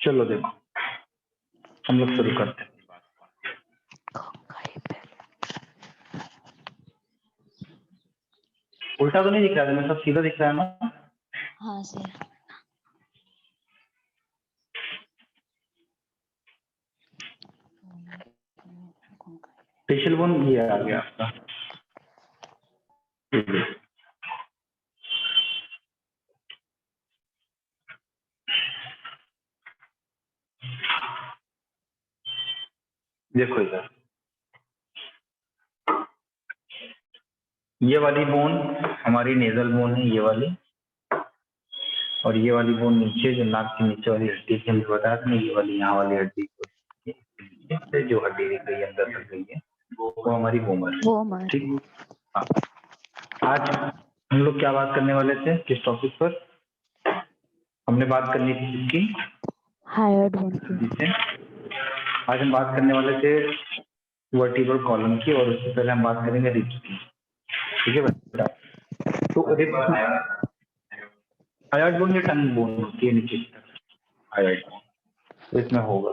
चलो देखो हम लोग शुरू करते हैं। उल्टा तो नहीं दिख रहा है, मैं सब सीधा दिख रहा है ना? हाँ सर। फेशियल बोन ये आ गया आपका। देखो इधर ये वाली बोन हमारी नेजल बोन है, ये वाली, और ये वाली बोन नीचे जो नाक के नीचे वाली हड्डी की हम बता रहे हैं, ये वाली यहाँ वाली हड्डी से जो हड्डी दिख रही है अंदर तक गई है वो हमारी वोमर है। ठीक। हाँ, आज हम लोग क्या बात करने वाले थे, किस टॉपिक पर हमने बात करनी थी? इसकी हायर्ड बोन की। आज हम बात करने वाले थे वर्टिब्रल कॉलम की, और उससे पहले हम बात करेंगे रिब्स की। ठीक है बेटा? तो रिब्स हायर्ड बोन या टंग बोन होती है नीचे की तरफ, हायर्ड बोन तो इसमें होगा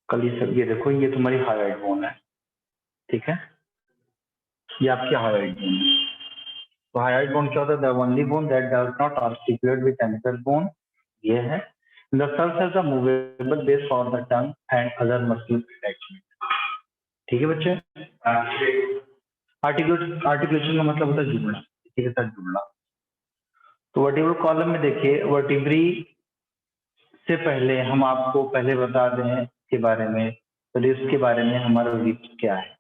कल ये सब। ये देखो ये तुम्हारी हायर्ड बोन है, ठीक है, ये आपकी हायर्ड बोन है। तो हायर्ड बोन क्या होता है? The only bone that does not articulate with anchor bone, ये है। The cells has a movable base for the tongue and other muscle attachment. ठीक है बच्चे? आर्टिकुलेशन का मतलब होता है जुड़ना, किसी के साथ जुड़ना। तो वर्टिब्रल कॉलम में देखिए, वर्टिब्री से पहले हम आपको पहले बता दें के बारे में, रिब्स के बारे में, हमारा रिब्स क्या है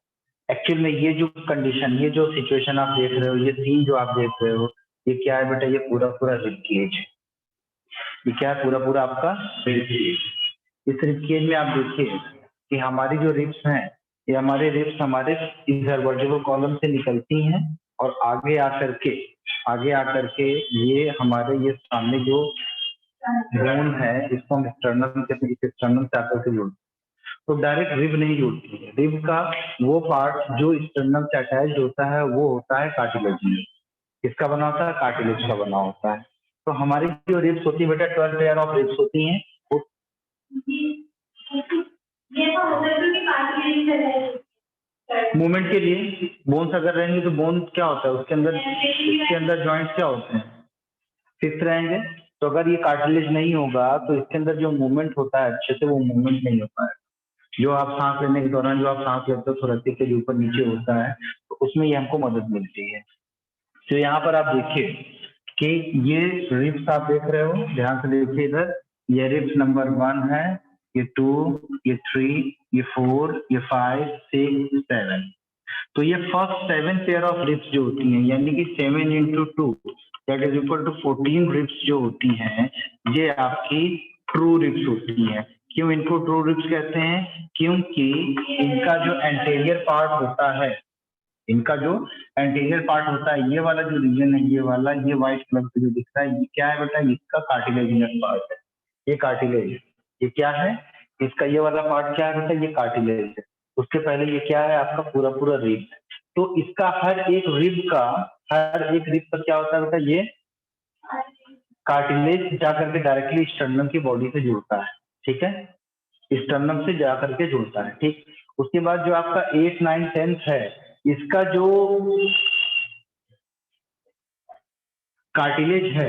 एक्चुअल में। ये जो कंडीशन, ये जो सिचुएशन आप देख रहे हो, ये सीन जो आप देख रहे हो, ये क्या है बेटा? ये पूरा पूरा रिब केज है। ये क्या है? पूरा पूरा आपका रिब केज। इस रिब केज में आप देखिए कि हमारी जो रिब्स हैं, ये हमारे रिब्स हमारे इधर वर्टिब्रल कॉलम से निकलती हैं और आगे आकर के ये हमारे ये सामने जो बोन है इसको हम एक्सटर्नल कहते हैं, एक्सटर्नल से आकर के जुड़ते हैं। तो डायरेक्ट रिब नहीं जुड़ती है। रिब का वो पार्ट जो एक्सटर्नल से अटैच होता है वो होता है कार्टिलेज। किसका बना होता है? कार्टिलेज का बना होता है। तो हमारी जो रिब्स होती है बेटा, 12 पेयर ऑफ रिब्स होती हैं। मूवमेंट के लिए बोन्स अगर रहेंगे तो बोन क्या होता है उसके अंदर जॉइंट्स क्या होते हैं? फिक्स रहेंगे। तो अगर ये कार्टिलेज नहीं होगा तो इसके अंदर जो मूवमेंट होता है अच्छे से वो मूवमेंट नहीं हो पाएगा। जो आप सांस लेने के दौरान जो आप सांस लेते हो थोड़ा के ऊपर नीचे होता है, तो उसमें ये हमको मदद मिलती है। तो यहाँ पर आप देखिए कि ये रिब्स आप देख रहे हो, ध्यान से देखिए इधर। ये रिब्स नंबर 1 है, ये 2, ये 3, ये 4, ये 5, 6, 7। तो ये फर्स्ट 7 पेयर ऑफ रिब्स जो होती हैं, यानी कि 7 into 2 that is equal to 14 ribs जो होती हैं, ये आपकी ट्रू रिब्स होती हैं। क्यों इनको ट्रू रिब्स कहते हैं? क्योंकि इनका जो एंटीरियर पार्ट होता है, ये वाला जो रीजन है, ये वाला, ये व्हाइट कलर से जो दिख रहा है, ये क्या है बेटा? इसका कार्टिलेजिनस पार्ट है। ये कार्टिलेज, ये क्या है? इसका ये वाला पार्ट क्या है बेटा? ये कार्टिलेज है। उसके पहले ये क्या है? आपका पूरा पूरा रिब है। तो इसका हर एक रिब पर क्या होता है बेटा? ये कार्टिलेज जाकर के डायरेक्टली स्टर्नम की बॉडी से जुड़ता है। ठीक है, स्टर्नम से जाकर के जुड़ता है। ठीक, उसके बाद जो आपका 8, 9, 10 है, इसका जो कार्टिलेज है,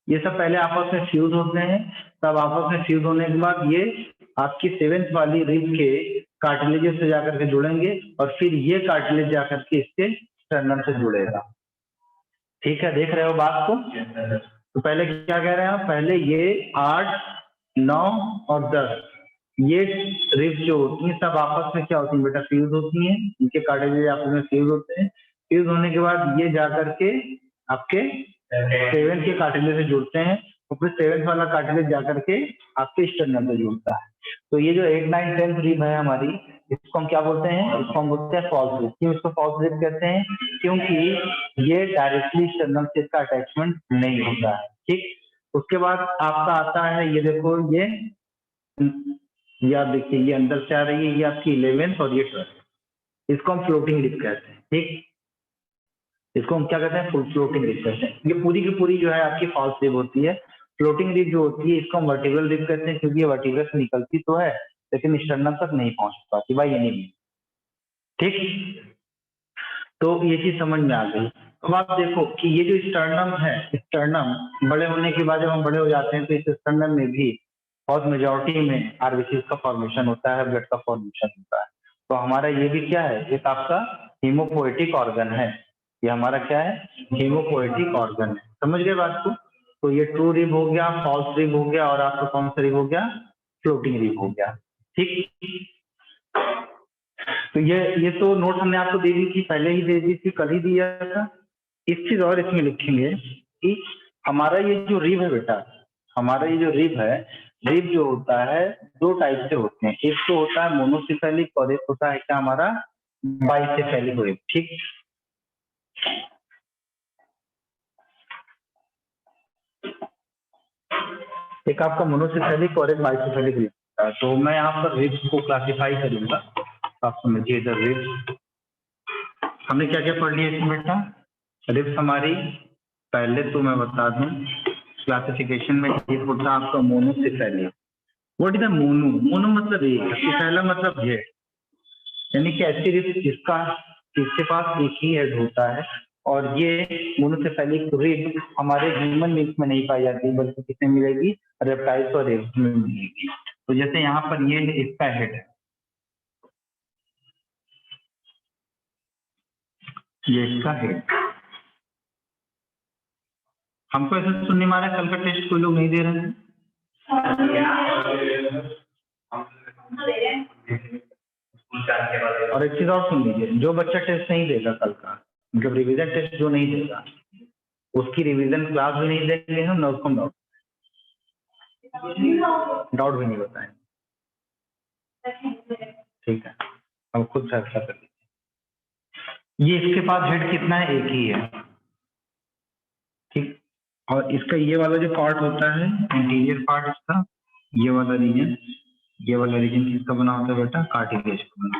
ये सब पहले आपस में फ्यूज होते हैं। तब आपस में फ्यूज होने के बाद ये आपकी 7th वाली रिब के कार्टिलेज से जाकर के जुड़ेंगे और फिर ये कार्टिलेज जाकर के इसके स्टर्नम से जुड़ेगा। ठीक है, देख रहे हो बात को? तो पहले क्या कह रहे हैं आप? पहले ये 8, 9 और 10 ये रिब्स जो होती हैं सब आपस में क्या होती है बेटा? फ्यूज होती हैं। इनके कार्टिलेज आपस में फ्यूज होते हैं। फ्यूज होने के बाद ये जाकर के आपके 7 के कार्टिलेज से जुड़ते हैं और फिर 7 वाला कार्टिलेज जाकर के आपके स्टर्नम से जुड़ता है। तो ये जो 8, 9, 10 रिब है हमारी, इसको हम क्या बोलते हैं? इसको हम बोलते हैं फॉल्स रिब। क्यों इसको फॉल्स रिब कहते हैं? क्योंकि ये डायरेक्टली स्टर्नम से इसका अटैचमेंट नहीं होता है। ठीक, उसके बाद आपका आता है, ये देखो, ये आप देखिए, ये अंदर से आ रही है, ये आपकी 11th और ये 12th, इसको हम फ्लोटिंग रिब कहते हैं। ठीक, इसको हम क्या कहते हैं, फुल फ्लोटिंग रिब कहते हैं। ये पूरी की पूरी जो है आपकी फॉल्स रिब होती है। फ्लोटिंग रिब जो होती है इसको हम वर्टिब्रल रिब कहते हैं, क्योंकि ये वर्टिब्रल से निकलती तो है लेकिन स्टर्नम तक नहीं पहुंच पाती बाई एनी मीन। ठीक, तो ये चीज समझ में आ गई। अब आप देखो कि ये जो स्टर्नम है, स्टर्नम बड़े होने के बाद जब हम बड़े हो जाते हैं तो इस स्टर्नम में भी बहुत मेजोरिटी में आरबीसीज का फॉर्मेशन होता है, ब्लड का फॉर्मेशन होता है। तो हमारा ये भी क्या है, एक आपका हीमोपोएटिक ऑर्गन है। ये हमारा क्या है, हीमोपोएटिक ऑर्गन है। समझ गए बात को? तो ये ट्रू रिब हो गया, फॉल्स रिब हो गया, और आपका कौन सा रिब हो गया, फ्लोटिंग रिब हो गया। ठीक, तो ये तो नोट हमने आपको दे दी थी, पहले ही दे दी थी, कल ही दिया था। एक चीज और इसमें लिखेंगे कि हमारा ये जो रिब है बेटा, हमारा ये जो रिब है, रिब जो होता है दो टाइप से होते हैं। एक तो होता है मोनोसिफेलिक और एक होता है क्या हमारा बाइसेफेलिक रिब। ठीक, एक आपका मोनोसिफेलिक और एक बाइसेफेलिक रिब। तो मैं यहाँ पर रिब्स को क्लासिफाई करूंगा, आप समझिए। इधर रिब्स हमने क्या क्या पढ़ लिया इसमें बेटा, रिब्स हमारी, पहले तो मैं बता दूं क्लासिफिकेशन में एक होता है आपका monocephalic. What is the mono, mono मतलब एक, सिफेला मतलब हेड, यानी कि ऐसी रिब जिसके पास एक ही हेड होता है। और ये मोनोसिफेलिक रिब हमारे ह्यूमन बींग्स में नहीं पाई जाती, बल्कि किसमें मिलेगी, रेप्टाइल्स और रेब्स में मिलेगी। तो जैसे यहाँ पर ये इसका हेड है, ये इसका हेड। हमको ऐसा सुनने में आ रहा है कल का टेस्ट कोई लोग नहीं दे रहे हैं। और एक चीज और सुन लीजिए, जो बच्चा टेस्ट नहीं देगा कल का, मतलब रिवीजन टेस्ट जो नहीं देगा, उसकी रिवीजन क्लास भी नहीं देंगे हम, ना उसको डाउट भी नहीं बताएंगे। ठीक है, हम खुद फैसला कर लीजिए। ये इसके पास हेड कितना है, एक ही है। ठीक, और इसका ये वाला जो पार्ट होता है इंटीरियर पार्ट इसका, ये वाला रीजन, ये वाला रीजन किसका बना होता है बेटा, कार्टिलेज का बना।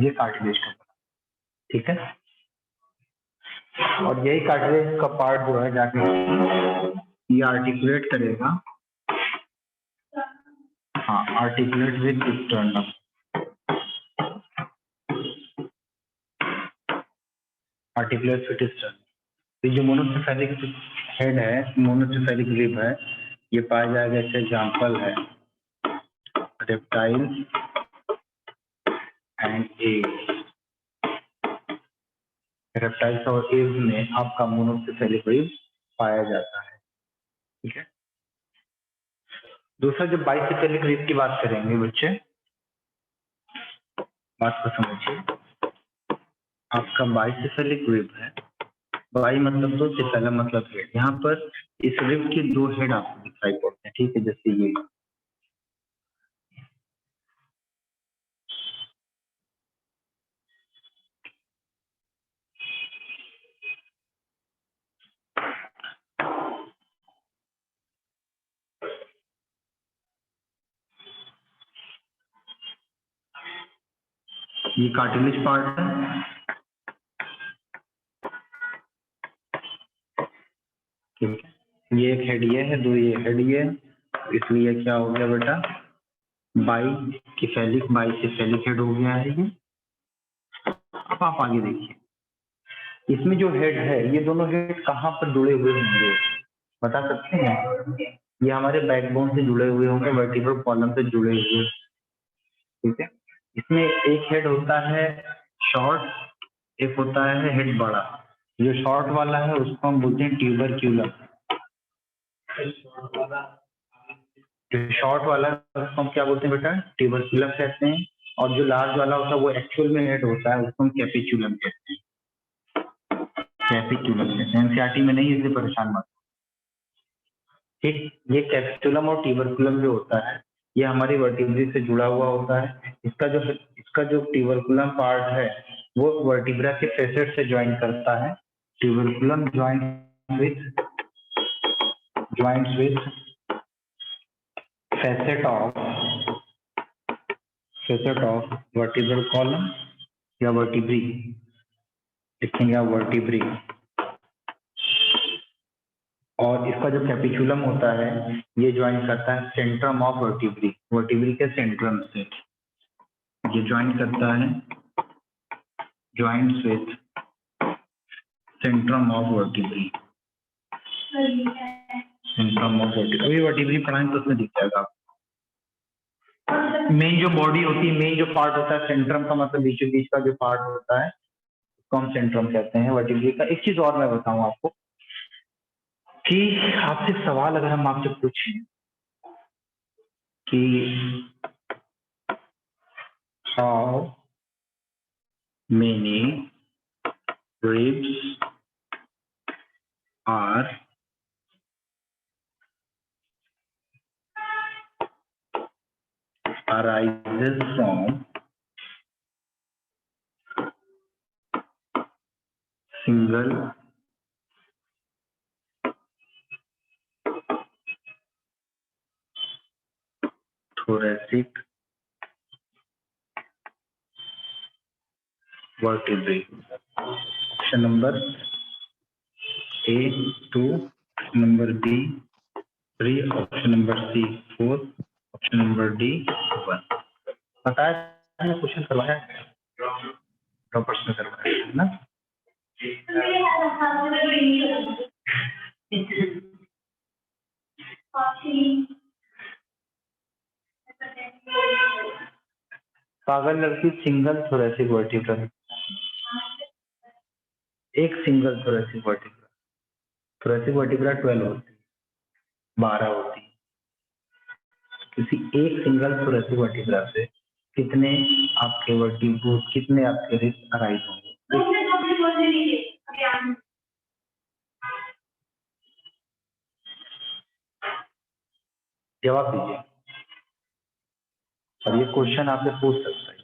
ये कार्टिलेज का बना, ठीक है। और यही कार्टिलेज का पार्ट जो है जाके ये आर्टिकुलेट करेगा, हाँ, articulate with sternum. Articulate with sternum. तो जो मोनोसिफेलिक हेड है, मोनोसिफेलिक रिब है, ये पाया जाएगा। इसका एग्जाम्पल है रेप्टाइल एंड एव्स। रेप्टाइल्स और एव्स में आपका मोनोसिफेलिक रिब पाया जाता है। ठीक है, दूसरा जब बाइसेफेलिक रिब की बात करेंगे बच्चे, बात को समझिए। आपका बाइसेफेलिक रिब है, बाई मतलब तो, सिफेला मतलब हेड। यहाँ पर इस रिब के दो हेड आपको दिखाई पड़ते हैं। ठीक है, जैसे ये कार्टिलेज पार्ट है। ठीक है, ये एक हेड ये है, दो ये हेड ये, इसलिए क्या हो गया बेटा, बाइसेफेलिक हेड हो गया है ये। अब आप आगे देखिए, इसमें जो हेड है, ये दोनों हेड कहाँ पर जुड़े हुए होंगे, बता सकते हैं? ये हमारे बैकबोन से जुड़े हुए होंगे, वर्टिब्रल कॉलम से जुड़े हुए। ठीक है, इसमें एक हेड होता है शॉर्ट, एक होता है हेड बड़ा। जो शॉर्ट वाला है उसको हम बोलते हैं ट्यूबरक्यूलम। जो शॉर्ट वाला है उसको हम क्या बोलते हैं बेटा, ट्यूबरक्यूलम कहते हैं। और जो लार्ज वाला होता है वो एक्चुअल में हेड होता है, उसको हम कैपिक्यूलम कहते हैं। कैपिक्यूलम कहते हैं, एनसीईआरटी में नहीं, इसलिए परेशान मत। ठीक, ये कैपिक्यूलम और ट्यूबरकुलम जो होता है, ये हमारी वर्टिब्रा से जुड़ा हुआ होता है। इसका जो ट्यूबरकुलम पार्ट है वो वर्टिब्रा के फेसेट से ज्वाइन करता है। Tuberculum joints with facet of facet of vertebral column या vertebrae, लिखेंगे आप vertebrae। और इसका जो कैपिचुलम होता है ये ज्वाइन करता है सेंट्रम ऑफ वर्टिब्री, वर्टिब्री के सेंट्रम से ये ज्वाइन करता है, joints with Centrum of vertebrae, Centrum of vertebrae. अभी वर्टिब्री पढ़ाएंगे तो उसमें दिख जाएगा आपको। मेन जो बॉडी होती है, मेन जो पार्ट होता है सेंट्रम का, मतलब बीचों बीच का जो पार्ट होता है उसको हम सेंट्रम कहते हैं वर्टिब्री का। एक चीज और मैं बताऊं आपको कि आपसे सवाल अगर हम आपसे पूछें कि how many ribs are arises from single thoracic vertebrae। Option number A 2, option number B 3, option number C 4, option number D 1। बताया क्वेश्चन करवाया ड्रॉपर्स में करवाया है ना। पागल लड़की सिंगल थोरेसिक वर्टिब्रा, एक single thoracic vertebra, thoracic vertebra 12 होती, 12 होती। किसी एक सिंगल थोरेसिक वर्टिब्रा से कितने आपके वर्टिब्रा, कितने आपके रिब्स अराइज होंगे? जवाब दीजिए। और ये क्वेश्चन आपसे पूछ सकता है।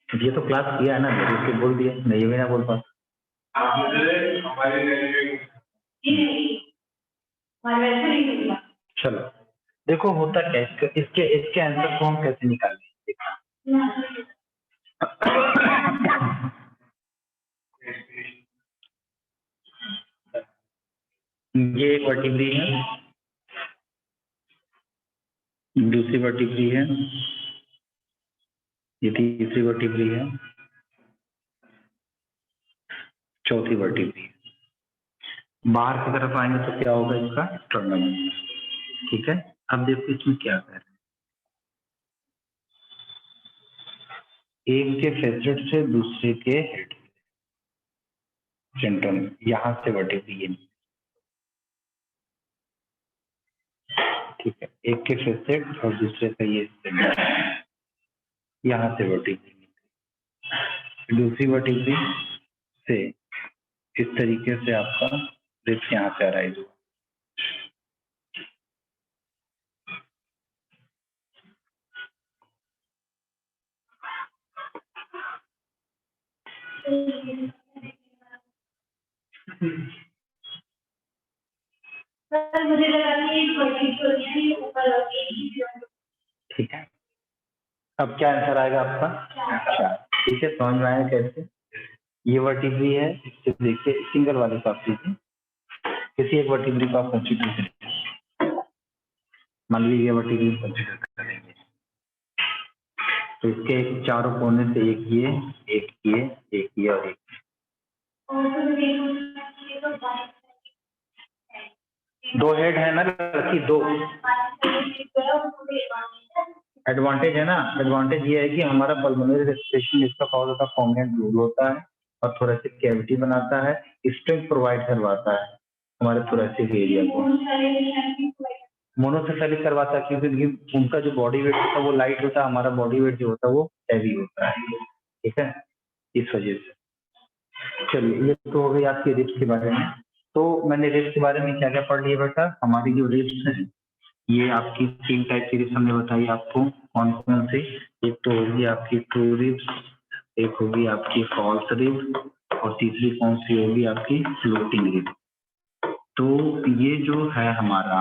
ये तो क्लास किया है ना, इसके बोल दिया, नहीं भी ना बोल पाता। चलो देखो होता क्या है, इसके आंसर को हम कैसे निकालें। ये एक वर्टिब्री है, दूसरी वर्टिब्री है, ये तीसरी वर्टिब्री है, चौथी वर्टिब्री है। बाहर की तरफ आएंगे तो क्या होगा इसका स्टर्नम। ठीक है, अब देखो इसमें क्या कर रहे हैं, एक के फेसेट से दूसरे के हेड सेंट्रम, यहां से वर्टिब्री है। ठीक है, एक के फेसेट और दूसरे का ये सेंट्रम, यहाँ से वर्टिब्री, दूसरी वर्टिब्री से इस तरीके से आपका रिब्स यहाँ से अराइज हुआ। ठीक है, अब क्या आंसर आएगा आपका? 4। ठीक है, समझ में आया कैसे? ये वर्टिब्री है, इससे देखिए सिंगल वाले को आप लीजिए, किसी एक वर्टिब्री को आप कंसीडर करेंगे, मान लीजिए ये वर्टिब्री कंसीडर करेंगे तो इसके चारों कोने से एक ये, एक ये, एक ये और एक। दो हेड है ना लड़की, दो। एडवांटेज है ना, एडवांटेज ये है कि हमारा पल्मोनरी रेस्पिरेशन इसका बहुत ज्यादा कॉम्बिनेंट रूल होता है और थोरेसिक कैविटी बनाता है, स्ट्रेंथ प्रोवाइड करवाता है हमारे थोरेसिक एरिया को, मोनोसेफेलिक करवाता है क्योंकि उनका जो बॉडी वेट होता है वो लाइट होता है, हमारा बॉडी वेट जो होता है वो हैवी होता है। ठीक है, इस वजह से। चलिए ये तो हो गई आपकी रिब्स के बारे में। तो मैंने रिब्स के बारे में क्या क्या पढ़ लिया बेटा? हमारी जो रिब्स है ये आपकी 3 टाइप की रिब्स हमने बताई आपको, कौन कौन सी? एक तो होगी आपकी ट्रू रिब्स, एक होगी आपकी फॉल्स रिब, और तीसरी कौन सी होगी आपकी फ्लोटिंग रिब। तो ये जो है हमारा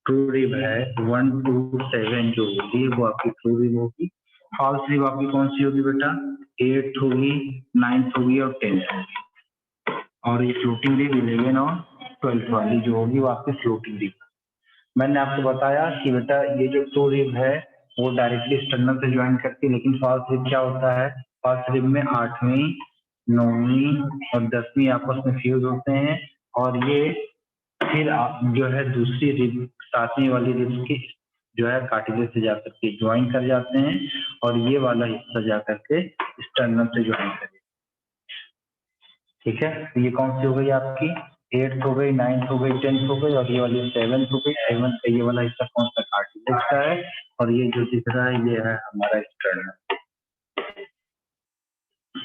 ट्रू रिब है 1 to 7 जो होगी वो आपकी ट्रू रिब होगी। फॉल्स रिब आपकी कौन सी होगी बेटा? 8 होगी, 9 होगी और 10 होगी। और ये फ्लोटिंग रिब 11 और 12 वाली जो होगी वो आपकी फ्लोटिंग रिब। मैंने आपको बताया कि बेटा ये जो ट्रू रिब है वो डायरेक्टली स्टर्नम से ज्वाइन करती है, लेकिन फॉल्स रिब क्या होता है? फॉल्स रिब में 8वीं, 9वीं और 10वीं आपस में फ्यूज होते हैं, और ये फिर आप जो है दूसरी रिब 7वीं वाली रिब की जो है कार्टिलेज से जाकर के ज्वाइन कर जाते हैं, और ये वाला हिस्सा जाकर के स्टर्नम से ज्वाइन करेगा। ठीक है, तो ये कौन सी हो गई आपकी? 8th हो गई, 9th हो गई, 10th हो गई, और ये वाली 7th हो गई। 7th का ये वाला हिस्सा कौन सा? कार्टिलेज का है, और ये जो दिख रहा है ये है हमारा स्टर्नम।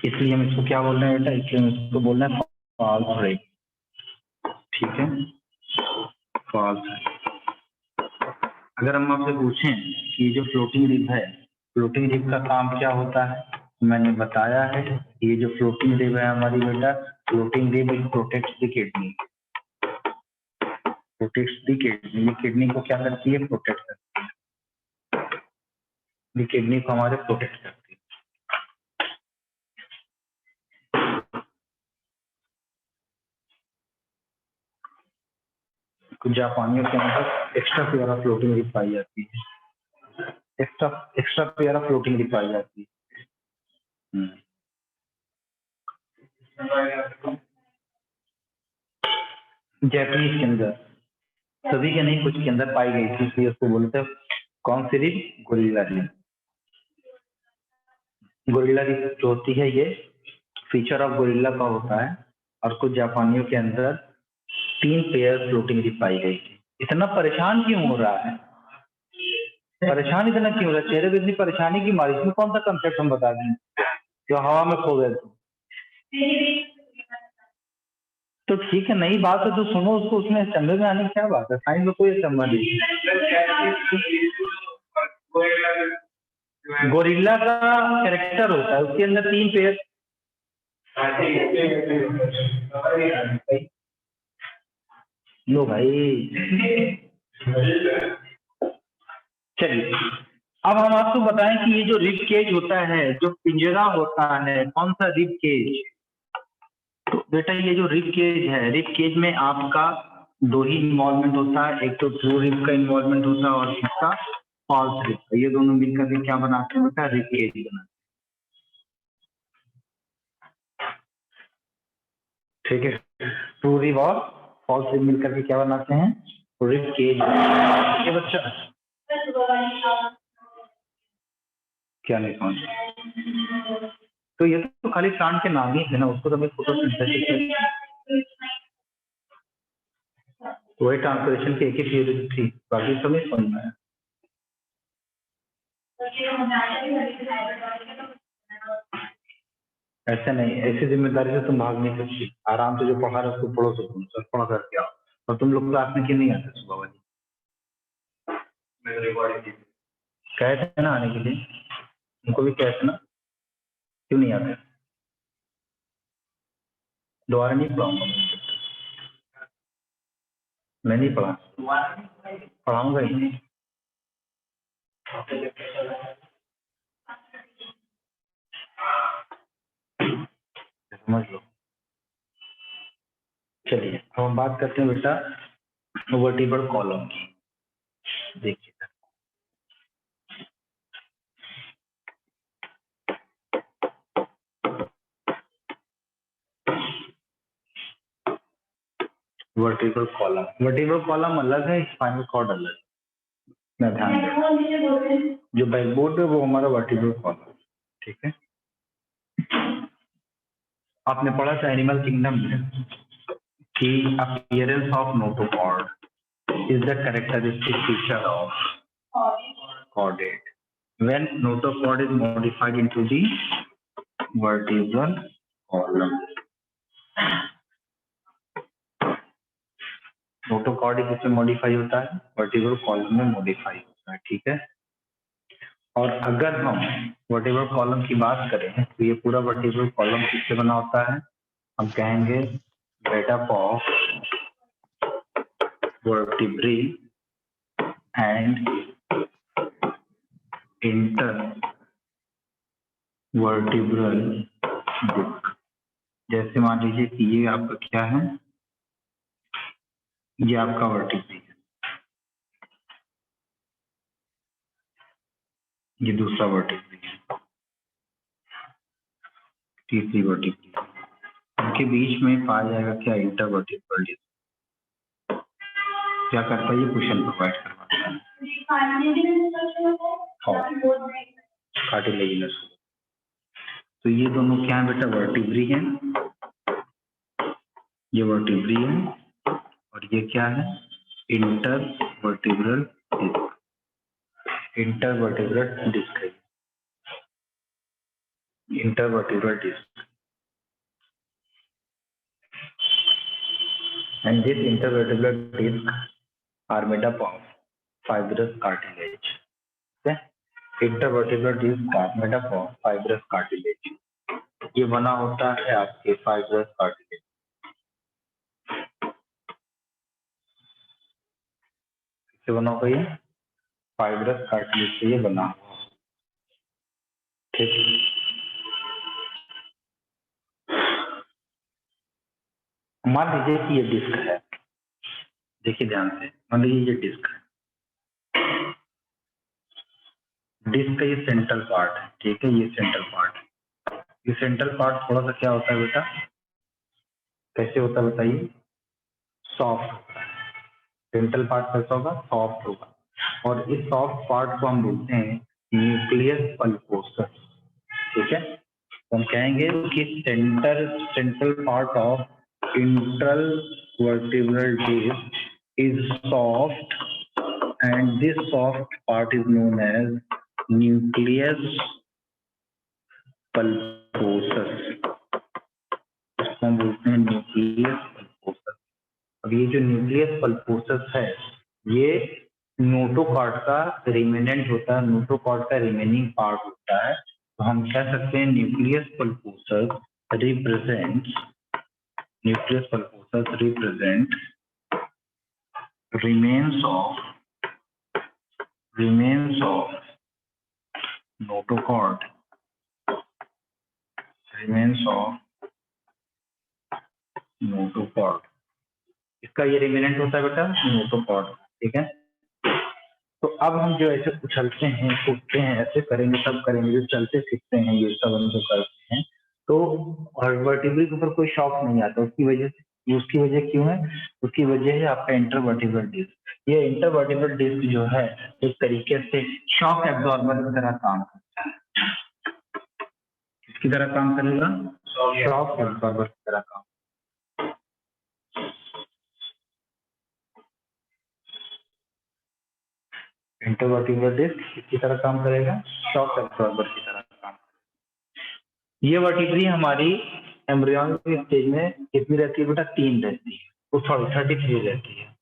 इसलिए हम इसको क्या बोल रहे हैं बेटा? इसलिए हम इसको बोल रहे हैं फॉल्स रिब। ठीक है, फॉल्स रिब। अगर हम आपसे पूछें कि जो फ्लोटिंग रिब है, फ्लोटिंग रिब का काम क्या होता है? मैंने बताया है, ये जो फ्लोटिंग रिब है हमारी बेटा, floating rib protects the kidney, protects the kidney. ये किडनी को क्या करती है? प्रोटेक्ट करती है। ये किडनी को हमारे प्रोटेक्ट करती है। कुछ जापानियों के अंदर extra pair of floating rib पाई जाती है, extra pair of floating rib पाई जाती है। जैपनीज के अंदर, सभी के नहीं, कुछ के अंदर पाई गई थी, इसलिए उसको बोलते हैं कौन सी rib? Gorilla rib. Gorilla rib जो होती है ये फीचर ऑफ गोरिल्ला का होता है, और कुछ जापानियों के अंदर 3 पेयर फ्लोटिंग रिब पाई गई थी। इतना परेशान क्यों हो रहा है? परेशान इतना क्यों हो रहा है? चेहरे पे इतनी परेशानी की मारी, इसमें कौन सा कंसेप्ट हम बता दें जो हवा में खो गए? तो ठीक है, नई बात है तो सुनो उसको, उसमें चंबे में आने की क्या बात है? साइंस में कोई चंबा नहीं। गोरिल्ला का कैरेक्टर होता है, उसके अंदर 3 पेयर। लो भाई, चलिए अब हम आपको बताएं कि ये जो रिब केज होता है, जो पिंजरा होता है, कौन सा? Rib cage. तो बेटा ये जो रिब केज है, रिब केज में आपका 2 ही इन्वॉल्वमेंट होता है, एक तो ट्रू रिब का इन्वॉल्वमेंट होता है और दूसरा फॉल्स रिब। ये दोनों मिलकर के क्या बनाते हैं बेटा? रिब केज बनाते हैं। ठीक है, ट्रू रिब और फॉल्स रिब मिलकर के क्या बनाते हैं? Rib cage. ठीक है बच्चा, क्या नहीं समझ? तो ये तो खाली प्लांट के नाम ही है ना, उसको तो मैं फोटोसिंथेसिस, वही ट्रांसपोर्टेशन की एक ही थ्योरी थी, बाकी सब नहीं समझ में आया। ऐसा नहीं, ऐसी जिम्मेदारी से तुम भाग नहीं सकती। आराम से जो पढ़ा रहे उसको पढ़ो, तो तुम सब पढ़ करके आओ। और तुम लोग क्लास में क्यों नहीं आते सुबह वाली? कहे थे ना आने के लिए, उनको भी कहे थे ना, क्यों नहीं आते? दोबारा नहीं पढ़ाऊंगा मैं नहीं पढ़ा, पढ़ाऊंगा ही। समझ लो। चलिए अब हम बात करते हैं बेटा वर्टिब्रल कॉलम की। देखिए वर्टिब्रल कॉलम अलग है, स्पाइनल कॉर्ड अलग है। ध्यान दें, जो बैकबोन है वो हमारा वर्टिब्रल कॉलम। ठीक है, आपने पढ़ा था एनिमल किंगडम में कि appearance of notochord is the characteristic feature of chordate when notochord is modified into the vertebral column. Notochord किसमें मॉडिफाई होता है? वर्टिब्रल कॉलम में मॉडिफाई होता है, ठीक है। और अगर हम वर्टिब्रल कॉलम की बात करें तो ये पूरा वर्टिब्रल कॉलम किससे बना होता है? हम कहेंगे made up of vertebrae and intervertebral disc. जैसे मान लीजिए कि ये आपका क्या है, ये आपका वर्टिब्री है, ये दूसरा वर्टिब्री है, तीसरी वर्टिब्री। उनके बीच में पाया जाएगा क्या? Intervertebral disc. क्या करता है? ये क्वेश्चन प्रोवाइड करवाता है कार्टिलेजिनस। तो ये दोनों क्या है बेटा? वर्टिब्री है, ये वर्टिब्री है, और ये क्या है? Intervertebral disc. इंटरवर्टिब्रल डिस्क है, intervertebral disc. And this intervertebral discs are made up of fibrous cartilage. Okay? Intervertebral discs are made up of fibrous cartilage. ये बना होता है आपके fibrous cartilage। किससे बना हुआ ये? fibrous cartilage से ये बना हुआ। ठीक। मान लीजिए कि ये डिस्क है, देखिए ध्यान से, मान लीजिए ये डिस्क है, डिस्क का ये सेंट्रल पार्ट है, ठीक है, ये सेंट्रल पार्ट है। ये सेंट्रल पार्ट थोड़ा सा क्या होता है बेटा? कैसे होता है बताइए? सॉफ्ट होता है। सेंट्रल पार्ट कैसा होगा? सॉफ्ट होगा। और इस सॉफ्ट पार्ट को हम बोलते हैं न्यूक्लियस पल्पोसस, ठीक है। तो हम कहेंगे कि central part of intervertebral disc is soft and this soft part is known as nucleus pulposus. इसको हम बोलते हैं न्यूक्लियस पल्पोसस। अब ये जो न्यूक्लियस पल्पोसस है, ये नोटोकॉर्ड का रिमेनेंट होता है, नोटोकॉर्ड का रिमेनिंग पार्ट होता है। तो हम कह सकते हैं nucleus pulposus represents remains of notochord, इसका ये रिमेनेंट होता है बेटा नोटोकॉर्ड, ठीक है। तो अब हम जो ऐसे उछलते हैं, उठते हैं, ऐसे करेंगे, सब करेंगे, जो चलते फिरते हैं, ये सब हम जो करते हैं, तो वर्टिब्रल के ऊपर कोई शॉक नहीं आता। उसकी वजह क्यों है? उसकी वजह है आपका इंटरवर्टिब्रल डिस्क। ये इंटरवर्टिब्रल डिस्क जो है एक तरीके से शॉक एब्जॉर्बर की तरह काम करता है। किसकी तरह काम करेगा? शॉक एब्जॉर्बर की तरह काम। इंटरवर्टिब्रल डिस्क किसकी तरह काम करेगा? शॉक एब्जॉर्बर की तरह काम। ये वर्टिब्री हमारी एम्ब्रियोनिक स्टेज में कितनी रहती है बेटा? 3 रहती है, वो सॉरी 33 रहती है।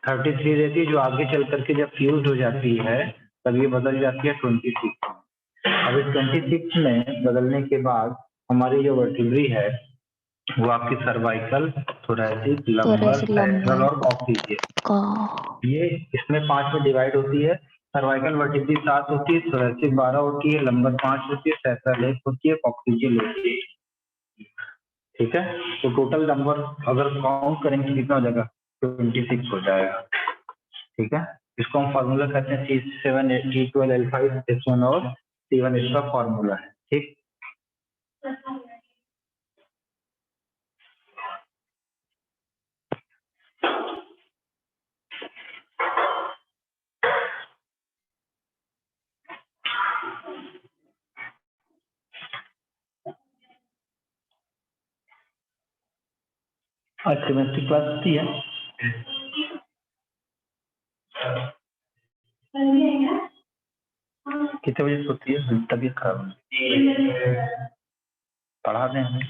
33 रहती है, जो आगे चल करके जब फ्यूज हो जाती है तब ये बदल जाती है 26। अब इस 26 में बदलने के बाद हमारी जो वर्टिब्री है वो आपकी सर्वाइकल, थोरैसिक, लंबर, सैक्रल और ऑक्सीपियल, ये इसमें 5 में डिवाइड होती है। सर्वाइकल वर्टिब्री 7 होती है, थोरैसिक 12 होती है, लंबर 5 होती है, सैक्रल 1 होती है, ऑक्सीपियल होती है, ठीक है। तो टोटल नंबर अगर काउंट करेंगे कितना हो जाएगा? 26 हो जाएगा, ठीक है। इसको हम फार्मूला कहते हैं C7 T12L5 S1 और C1 इसका फार्मूला है, ठीक। आज केमिस्ट्री क्लास होती है, कितने बजे सोती है? तबीयत खराब है, पढ़ा दें हमें।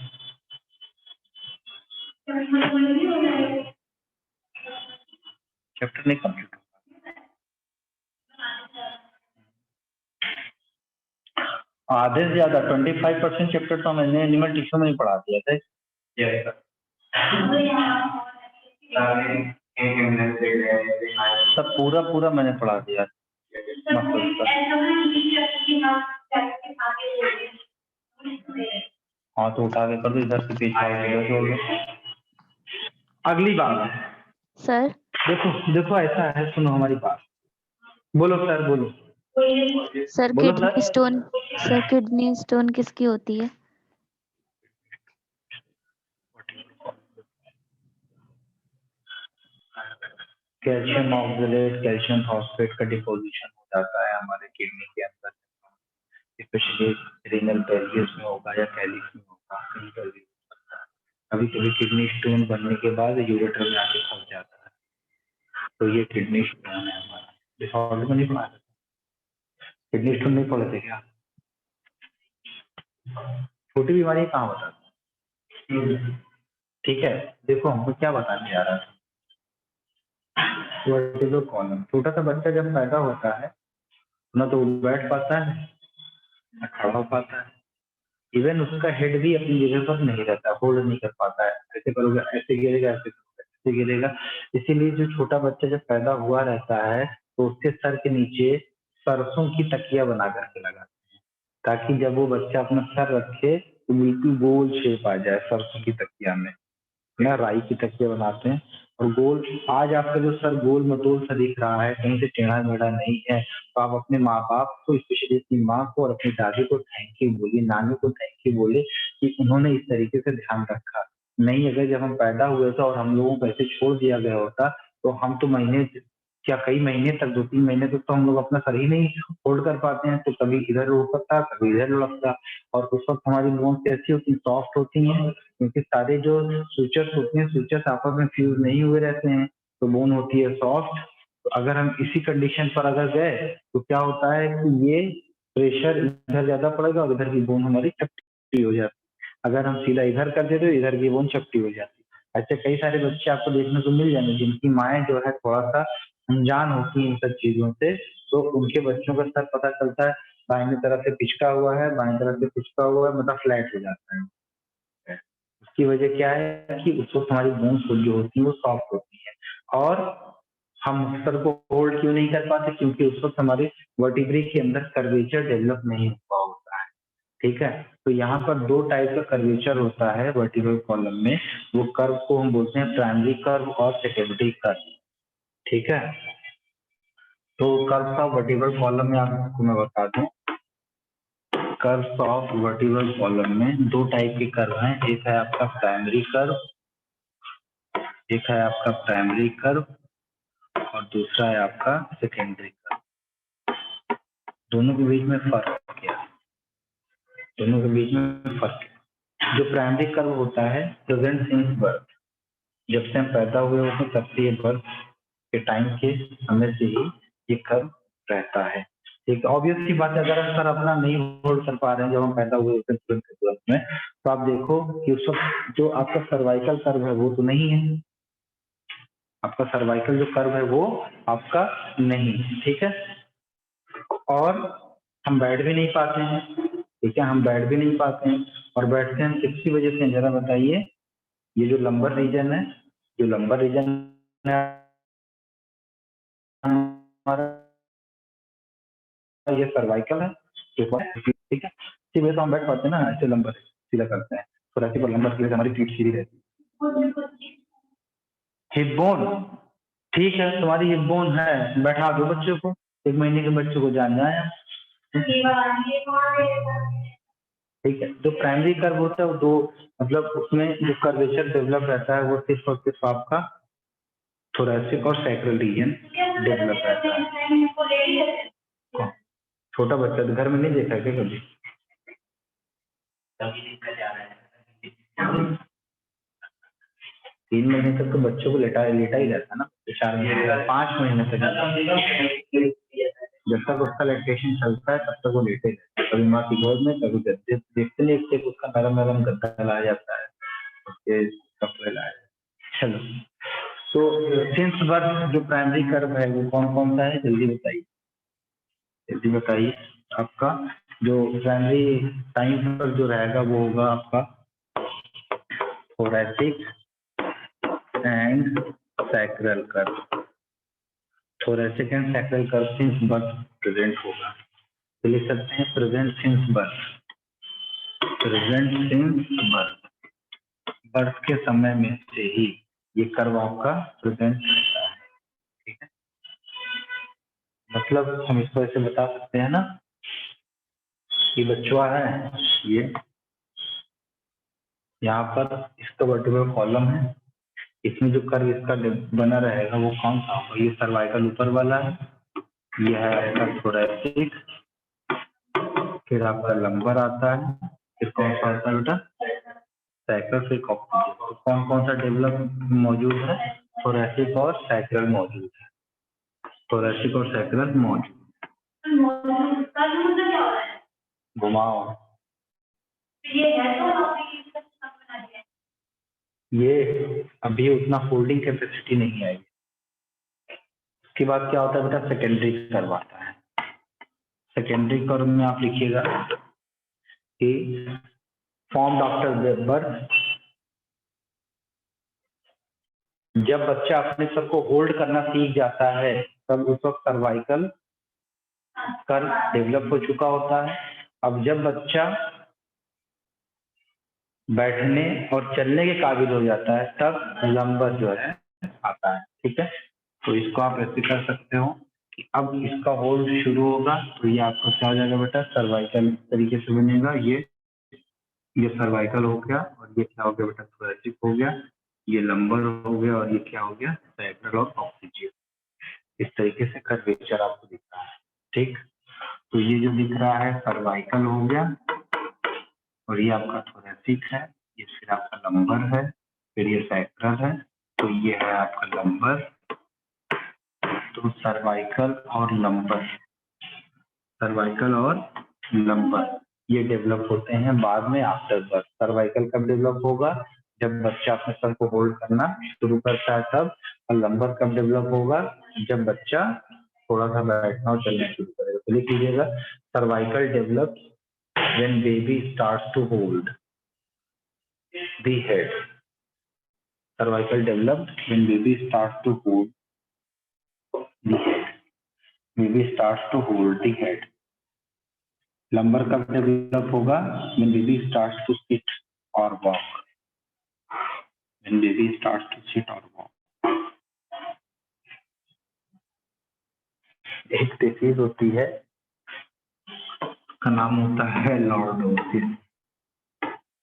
चैप्टर नहीं कंप्लीट होगा। आधे से ज्यादा 25% चैप्टर तो मैंने एनिमल टिश्यू में ही पढ़ा दिया था। सब पूरा मैंने पढ़ा दिया। हाँ तो उठा के कर दो, इधर से पेज छोड़ दो। अगली बात सर, देखो ऐसा है, सुनो हमारी बात। बोलो सर, बोलो सर। बोलो kidney stone, sir kidney stone किसकी होती है? कैल्शियम ऑक्सलेट, कैल्शियम फॉस्फेट का डिपोजिशन हो जाता है हमारे किडनी के अंदर, स्पेशली रीनल पेरियस में होगा या कैलिक्स में होगा, कहीं पर भी हो सकता है। कभी कभी किडनी स्टोन बनने के बाद यूरेटर में आके फंस जाता है, तो ये किडनी स्टोन है हमारा। डिसऑर्डर में नहीं पढ़ा, किडनी स्टोन नहीं पढ़े थे क्या? छोटी बीमारी कहाँ बताते? ठीक है, देखो हमको क्या बताने जा रहा था। वर्टिब्रल कॉलम, छोटा सा बच्चा जब पैदा होता है ना तो वो बैठ पाता है ना खड़ा हो पाता है, इवन उसका हेड भी अपनी जगह पर नहीं रहता, होल्ड नहीं कर पाता है। ऐसे करोगे ऐसे गिरेगा, ऐसे गिरेगा। इसीलिए जो छोटा बच्चा जब पैदा हुआ रहता है तो उसके सर के नीचे सरसों की तकिया बना करके लगाते हैं, ताकि जब वो बच्चा अपना सर रखे तो बिल्कुल गोल शेप आ जाए सरसों की तकिया में, ना राई की तकिया बनाते हैं और गोल। आज आपका जो सर गोल मटोल सा दिख रहा है, कहीं से टेढ़ा मेढ़ा नहीं है, तो आप अपने माँ बाप को, स्पेशली अपनी माँ को और अपनी दादी को थैंक यू बोलिए, नानी को थैंक यू बोले कि उन्होंने इस तरीके से ध्यान रखा। नहीं, अगर जब हम पैदा हुए थे और हम लोगों को ऐसे छोड़ दिया गया होता तो हम तो महीने, क्या कई महीने तक, 2-3 महीने तक तो हम लोग अपना सर ही नहीं होल्ड कर पाते हैं, तो कभी इधर लुढ़कता कभी इधर लुढ़कता। और उस वक्त हमारी बोन्स कैसी होती, सॉफ्ट होती हैं, क्योंकि सारे जो स्विचर्स होते हैं, स्विचर्स आपस में फ्यूज नहीं हुए रहते हैं, तो बोन होती है सॉफ्ट। तो अगर हम इसी कंडीशन पर अगर गए तो क्या होता है कि ये प्रेशर इधर ज्यादा पड़ेगा और इधर की बोन हमारी चपटी हो जाती है। अगर हम सीधा इधर कर देते तो इधर की बोन चपटी हो जाती है। ऐसे कई सारे बच्चे आपको देखने को मिल जाएंगे जिनकी माएँ जो है थोड़ा सा अनजान होती है इन सब चीजों से, तो उनके बच्चों का सर पता चलता है दाहिने तरफ से पिचका हुआ है, बाएं तरफ से पिचका हुआ है, मतलब फ्लैट हो जाता है। उसकी वजह क्या है कि उस वक्त हमारी बोन्स जो होती है वो सॉफ्ट होती है। और हम सर को होल्ड क्यों नहीं कर पाते, क्योंकि उस वक्त हमारे वर्टिब्रे के अंदर कर्वेचर डेवलप नहीं हुआ होता है। ठीक है, तो यहाँ पर दो टाइप का कर्वेचर होता है वर्टिब्रल कॉलम में। वो कर्व को हम बोलते हैं प्राइमरी कर्व और सेकेंडरी कर्व। ठीक है, तो कर्व्स ऑफ वर्टिब्रल कॉलम में आपको मैं बता दूं, कर्व्स ऑफ वर्टिब्रल कॉलम में दो टाइप के कर्व हैं। एक है आपका प्राइमरी कर्व, एक है आपका प्राइमरी कर्व और दूसरा है आपका सेकेंडरी कर्व। दोनों के बीच में फर्क क्या है? दोनों के बीच में फर्क है। जो प्राइमरी कर्व होता है प्रेजेंट सिंस बर्थ, जब से हम पैदा हुए होते हैं तब से ये बर्थ के टाइम के समय से ही ये कर्व रहता है। एक ऑब्वियस सी बात है, अगर हम सर अपना नहीं होल्ड कर पा रहे हैं जब हम पैदा हुए होते हैं तुरंत में, तो आप देखो कि उस वक्त जो आपका सर्वाइकल कर्व है वो तो नहीं है, आपका सर्वाइकल जो कर्व है वो आपका नहीं, ठीक है। और हम बैठ भी नहीं पाते हैं, ठीक है, हम बैठ भी नहीं पाते हैं। और बैठते हैं किसकी वजह से, जरा बताइए। ये जो लंबर रीजन है, जो लंबर रीजन है हमारा, ये सर्वाइकल है, ठीक है। इसी वजह से हम बैठ पाते हैं ना, ऐसे लंबर सीधा करते हैं तो ऐसे पर लंबर की हमारी पीठ सीधी रहती है। हिप बोन, ठीक है, तुम्हारी हिप बोन है, बैठा दो बच्चों को, 1 महीने के बच्चों को जान जाए। ठीक है, जो प्राइमरी कर्व होता है वो दो, मतलब उसमें जो कर्वेचर डेवलप रहता है वो सिर्फ और सिर्फ आपका थोरैसिक और सैक्रल रीजन डेवलप रहता है। छोटा बच्चा तो घर में नहीं देखा क्या कभी? 3 महीने तक तो बच्चों को लेटा ही रहता है ना, 4 महीने 5 महीने तक जब तक उसका लैक्टेशन चलता है तब तक वो लेटे रहता है, कभी माँ की गोद में, कभी गद्दे, देखते देखते उसका नरम नरम गद्दा लाया जाता है, उसके कपड़े लाए। चलो, तो सिंस बर्थ जो प्राइमरी कर्व है वो कौन कौन सा है, जल्दी बताइए, जल्दी बताइए। आपका जो प्राइमरी टाइम पर जो रहेगा वो होगा आपका thoracic and sacral curve. Thoracic and sacral curve since birth present होगा, तो लिख सकते हैं present since birth, present since birth, birth के समय में से ही ये कर्व आपका प्रेजेंट रहता है, ठीक है। मतलब हम इसको ऐसे बता सकते हैं ना कि बच्चा है ये, यहाँ पर इसका वर्टिब्रल कॉलम है, इसमें जो कर्व इसका बना रहेगा वो कौन सा होगा, ये सर्वाइकल ऊपर वाला है, ये है आपका थोरैसिक, फिर आपका लंबर आता है, फिर कौन सा आता है बेटा सैक्रल, फिर कॉक्सिडियल। तो कौन कौन सा डेवलप मौजूद है, थोरैसिक और सैक्रल मौजूद है, थोरैसिक और सैक्रल मौजूद। घुमाओ ये अभी उतना फोल्डिंग कैपेसिटी नहीं आई। उसके बाद क्या होता है बेटा, सेकेंडरी कर्व आता है। सेकेंडरी कर्व में आप लिखिएगा कि फॉर्म्ड आफ्टर बर्थ, जब बच्चा अपने सर को होल्ड करना सीख जाता है तब उस वक्त सर्वाइकल कर्व डेवलप हो चुका होता है। अब जब बच्चा बैठने और चलने के काबिल हो जाता है तब लंबर जो है आता है, ठीक है। तो इसको आप ऐसे कर सकते हो कि अब इसका होल्ड शुरू होगा तो ये आपका क्या हो जाएगा बेटा, सर्वाइकल तरीके से बनेगा। ये सर्वाइकल हो गया और ये क्या हो गया बेटा, थोरैसिक हो गया, ये लंबर हो गया और ये क्या हो गया, सैक्रल और कॉक्सिडियल। इस तरीके से कर्वेचर आपको दिख रहा है, ठीक। तो ये जो दिख रहा है सर्वाइकल हो गया और ये आपका थोरैसिक है, ये फिर आपका लंबर है, फिर ये सैक्रल है, तो ये है आपका लंबर। तो सर्वाइकल और लंबर, सर्वाइकल और लंबर ये डेवलप होते हैं बाद में आफ्टर बर्थ। सर्वाइकल कब डेवलप होगा, जब बच्चा अपने सर को होल्ड करना शुरू करता है तब, और लंबर कब डेवलप होगा, जब बच्चा थोड़ा सा बैठना और चलना शुरू करेगा। तो लिख लीजिएगा cervical develop when baby starts to hold the head. Cervical developed when baby starts to hold the head. Baby starts to hold the head. Lumbar कब डेवलप होगा, when baby starts to sit or walk. When baby starts to sit or walk. एक disease होती है, उसका नाम होता है lordosis.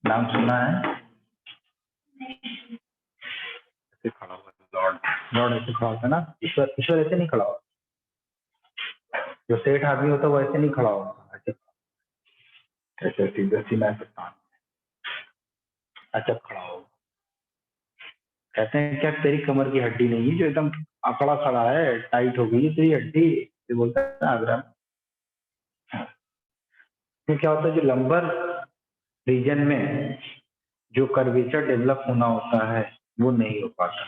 नाम सुना है, ऐसे खड़ा हुआ लॉर्ड ऐसे खड़ा होता है ना, ईश्वर ऐसे नहीं खड़ा होता, जो सेठ आदमी होता है वो ऐसे नहीं खड़ा होता, ऐसे सीधा सीधा अच्छा खड़ा हो। कहते हैं क्या तेरी कमर की हड्डी नहीं है जो एकदम अकड़ा खड़ा है, टाइट हो गई तेरी हड्डी, ये बोलता है आगरा। तो क्या होता है, जो लंबर रीजन में जो कर्वेचर डेवलप होना होता है वो नहीं हो पाता।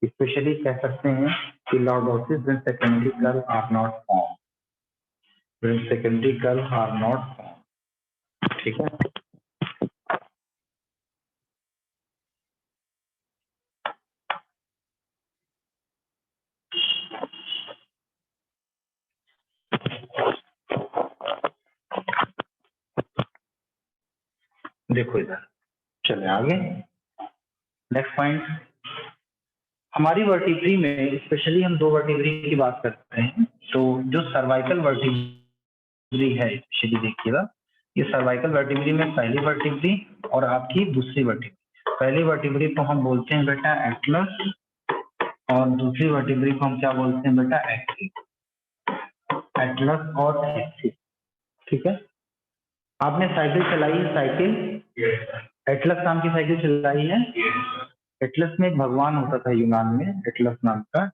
स्पेशली कह सकते हैं कि lordosis when secondary curve are not form, when secondary curve are not form, ठीक है। देखो इधर चले आगे, नेक्स्ट पॉइंट। हमारी वर्टिब्री में स्पेशली हम दो वर्टिब्री की बात करते हैं। तो जो सर्वाइकल वर्टिब्री है, स्पेशली देखिएगा, ये सर्वाइकल वर्टिब्री में पहली वर्टिब्री और आपकी दूसरी वर्टिब्री। पहली वर्टिब्री को हम बोलते हैं बेटा एटलस और दूसरी वर्टिब्री को हम क्या बोलते हैं बेटा एक्सिस। एटलस और एक्सिस, ठीक है। आपने साइकिल चलाई है, साइकिल एटलस नाम की साइकिल चलाई है। एटलस में एक भगवान होता था यूनान में, एटलस नाम का।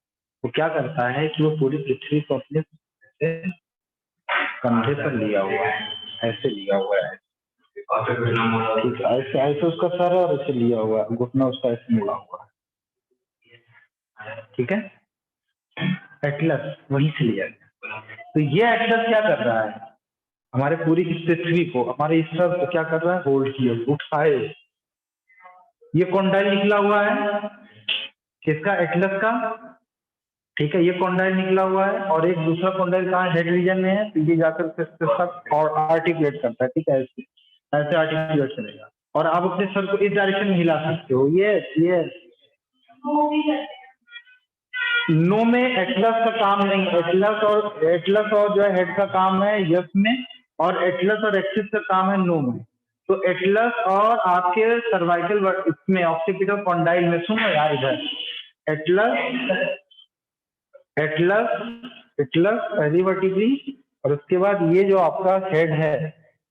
वो क्या करता है कि वो पूरी पृथ्वी को अपने कंधे पर लिया हुआ है, ऐसे लिया हुआ है, ऐसे ऐसे उसका सर है और ऐसे लिया हुआ है, घुटना उसका ऐसे मुड़ा हुआ है। ठीक है, एटलस वहीं से लिया गया। तो ये एटलस क्या कर रहा है, हमारे पूरी इस पृथ्वी को, हमारे इस सब को क्या कर रहा है, होल्ड किए, उठाए। ये कॉन्डाइल निकला हुआ है किसका, एटलस का, ठीक है, ये कॉन्डाइल निकला हुआ है और एक दूसरा कॉन्डाइल कहाँ, हेड रीजन में है, तो ये जाकर के सब और आर्टिकुलेट करता है, ठीक है, ऐसे ऐसे आर्टिकुलेट करेगा और आप अपने सर को इस डायरेक्शन में हिला सकते हो। ये नो में एटलस का काम नहीं, एटलस और जो है हेड का काम है यस में, और एटलस और एक्सिस का काम है नो में। तो एटलस और आपके सर्वाइकल इसमें ऑक्सीपिटल कॉन्डाइल में, सुनो यार इधर, एटलस एटलस एटलस पहली वर्टिब्री, और उसके बाद ये जो आपका हेड है,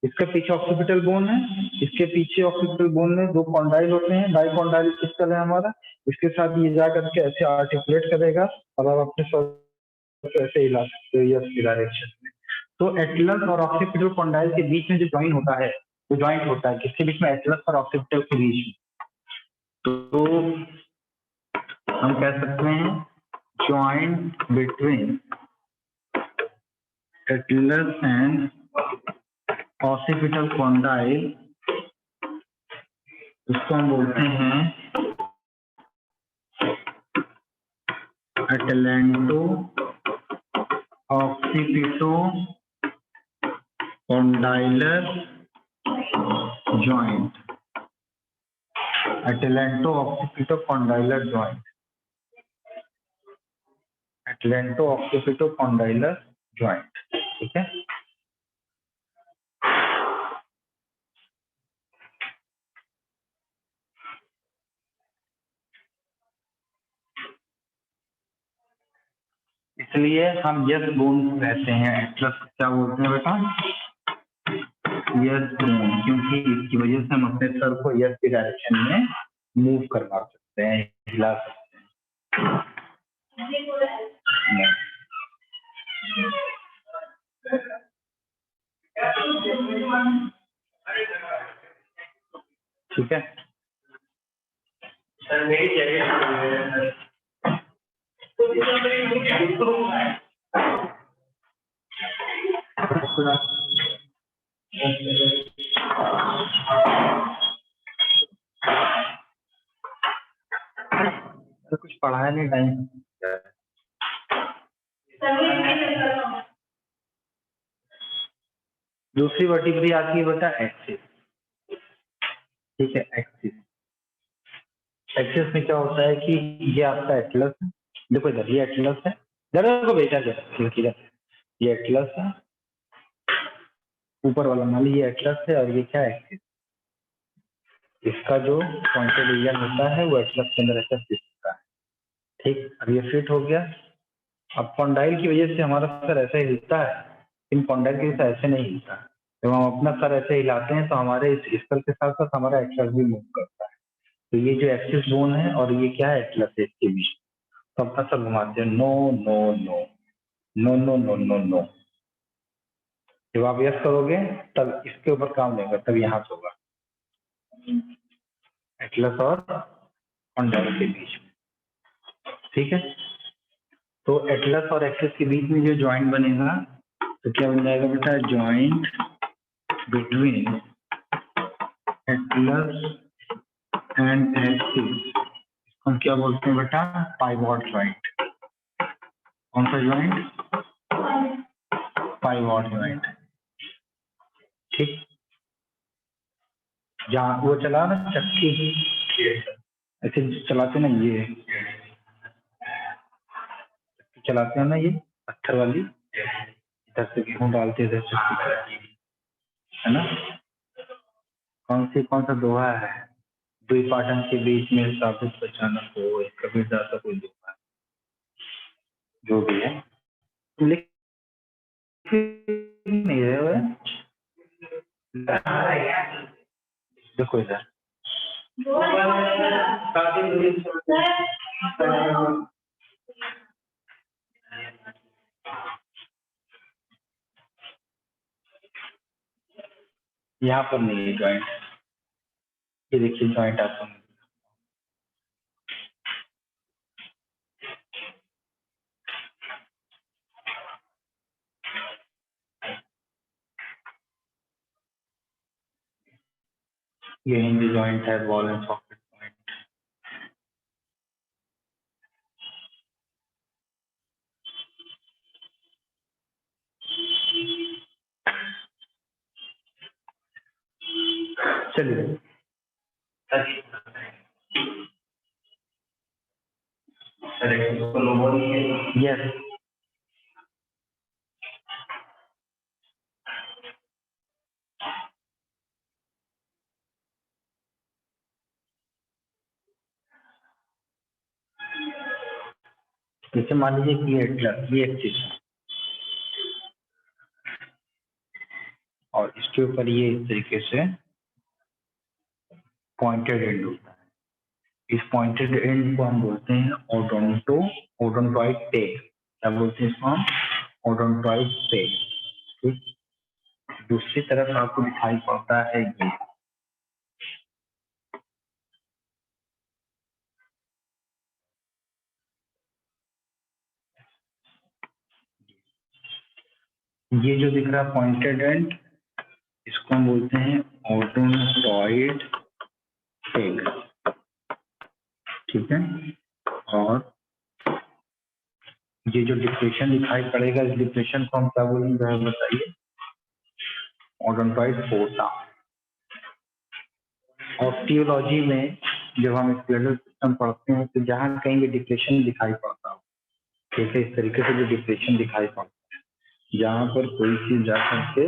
इसके पीछे ऑक्सीपिटल बोन है, इसके पीछे ऑक्सीपिटल बोन में दो कॉन्डाइल होते हैं, डाइकॉन्डाइल सिस्टम है हमारा, इसके साथ ये जा करके ऐसे आर्टिकुलेट करेगा और आप अपने सर को ऐसे हिला सकते हो यस की डायरेक्शन में। तो एटलस और ऑक्सीपिटल कॉन्डाइल के बीच में जो ज्वाइंट होता है, वो ज्वाइंट होता है किसके बीच में, एटलस और ऑक्सीपिटल के बीच में। तो हम कह सकते हैं joint between atlas and occipital condyle, इसको हम बोलते हैं atlanto occipito condylar joint, atlanto occipito condylar joint, atlanto occipito condylar joint, ठीक है। इसलिए हम यस बोन कहते हैं, एटलस क्या बोलते हैं बेटा, यस बोन, क्योंकि इसकी वजह से हम अपने सर को यस की डायरेक्शन में मूव करवा सकते हैं, हिला सकते हैं। ठीक है सर, मेरी जैकेट कुछ पढ़ाया नहीं टाइम। दूसरी वर्टिब्री आती है बेटा एक्सिस, ठीक है, एक्सिस। एक्सिस में क्या होता है कि ये आपका एटलस है, देखो इधर ये एटलस है, इधर को बेटा इधर, ये एटलस है, ऊपर वाला मान लीजिए एटलस है, और ये क्या है एक्सिस, इसका जो फ्रंटल रीजन होता है वो एटलस के अंदर ऐसा फिट होता है, ठीक। अब ये फिट हो गया, अब कॉन्डाइल की वजह से हमारा सर ऐसे हिलता है, इन कॉन्डाइल की वजह से ऐसे नहीं हिलता। जब हम अपना सर ऐसे हिलाते हैं तो हमारे इस सर के साथ साथ हमारा एटलस भी मूव करता है। तो ये जो एक्सिस बोन है और ये क्या है, एटलस है, इसके बीच तो अपना सर घुमाते हैं, no no no no no no no no. जब आप यस करोगे तब इसके ऊपर काम नहीं होगा, तब यहाँ से होगा, एटलस और कॉन्डाइल के बीच में, ठीक है। तो एटलस और एक्सिस के बीच में जो ज्वाइंट बनेगा तो क्या बन जाएगा बेटा, joint between atlas and axis, हम क्या बोलते हैं बेटा, पाइवॉट ज्वाइंट। कौन सा ज्वाइंट, पाइवॉट ज्वाइंट, ठीक। जहाँ वो चला ना चक्की, ऐसे चलाते ना, ये चलाते हैं ना, ये पत्थर वाली, इधर से गेहूं डालते इधर चक्की, है ना। कौन सा दोहा है, दुई पाटन के बीच में साबित बचाना हो, कबीर दास का कोई दोहा, जो भी है, लिख नहीं रहे हो, देखो इधर, यहाँ पर नहीं है ज्वाइंट, ये देखिए ज्वाइंट आपको, ये हिंज जॉइंट है, बॉल एंड सॉकेट जॉइंट। चलिए यस, जैसे मान लीजिए कि ये एक चीज है और इसके ऊपर ये इस तरीके से पॉइंटेड एंड होता है। इस पॉइंटेड एंड को हम बोलते हैं ओडोंटोइड टेल। क्या बोलते हैं इसको हम? ओडोंटोइड टेल। ठीक, दूसरी तरफ आपको दिखाई पड़ता है ये जो दिख रहा है पॉइंटेड एंड, इसको हम बोलते हैं ओडोंटोइड टेल। ठीक है, और ये जो डिप्रेशन दिखाई पड़ेगा, इस डिप्रेशन को हम क्या बोलेंगे बताइए? ओडोंटोइड फोसा। ऑस्टियोलॉजी में जब हम स्केलेटल सिस्टम पढ़ते हैं तो जहाँ कहीं भी डिप्रेशन दिखाई पड़ता हो, ठीक है, इस तरीके से जो डिप्रेशन दिखाई पड़ता है, जहाँ पर कोई चीज जा करके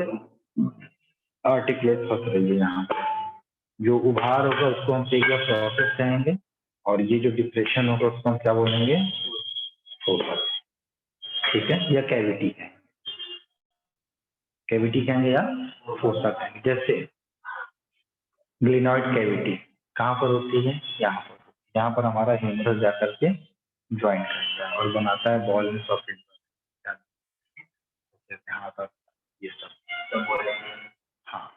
आर्टिकुलेट फंस रही है, यहाँ पर जो उभार होगा उसको हम एक प्रोसेस कहेंगे, और ये जो डिप्रेशन होगा उसको हम क्या बोलेंगे? फोसा। ठीक है, या कैविटी है, कैविटी कहेंगे या फोसा कहेंगे। जैसे ग्लिनॉइड कैविटी कहाँ पर होती है? यहाँ पर। यहाँ पर हमारा ह्यूमरस जाकर के ज्वाइन करता है और बनाता है बॉल एंड सॉकेट। यहाँ पर ये सब हाँ,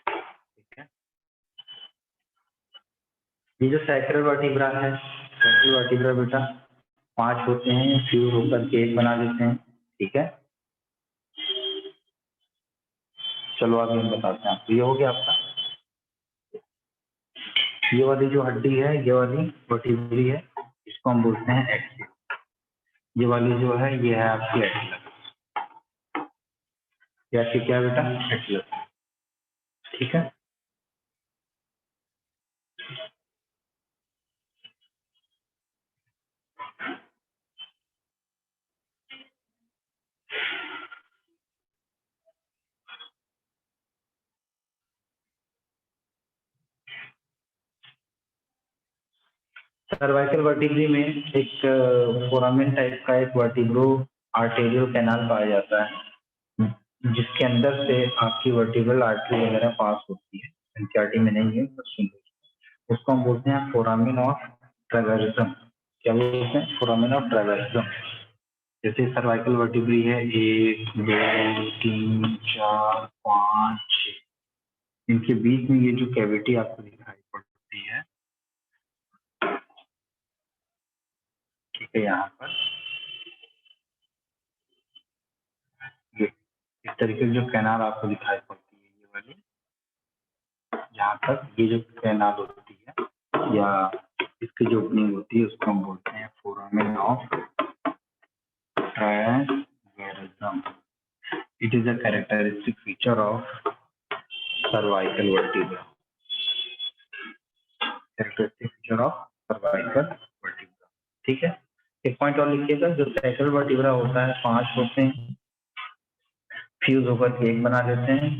ठीक है। ये जो सैक्रल वर्टिब्रा है, सैक्रल वर्टिब्रा बेटा 5 होते हैं, फ्यूज होकर के एक बना देते हैं। ठीक है, चलो आगे हम बताते हैं आपको। ये हो गया आपका, ये वाली जो हड्डी है, ये वाली वर्टिब्री है, इसको हम बोलते हैं एक्सिस। ये वाली जो है ये है आपकी एटलस। या क्या है बेटा? एटलस। ठीक है, सर्वाइकल वर्टिब्री में एक फोरामेन टाइप का एक वर्टिब्रो आर्टेरियल कैनाल पाया जाता है, जिसके अंदर से आपकी वर्टिब्रल आर्टरी वगैरह पास होती है। एनसीईआरटी में नहीं है, बस सुन लो। उसको हम बोलते हैं फोरामेन ऑफ ट्रैवर्सम। क्या बोलते हैं? Foramen of transversum. जैसे सर्वाइकल वर्टिब्री है 1 2 3 4 5 6, इनके बीच में ये जो कैविटी आपको दिखाई पड़ती है, ठीक है, यहाँ पर ये इस तरीके से जो कैनाल आपको दिखाई पड़ती है, ये वाली यहाँ तक ये जो कैनाल होती है या इसकी जो ओपनिंग होती है, उसको हम बोलते हैं foramen of transversum. It is a characteristic feature of cervical vertebra. Characteristic feature of cervical vertebra. ठीक है, एक पॉइंट और लिखिएगा, जो सैक्रल वर्टिब्रा होता है 5 होते हैं, फ्यूज होकर एक बना देते हैं।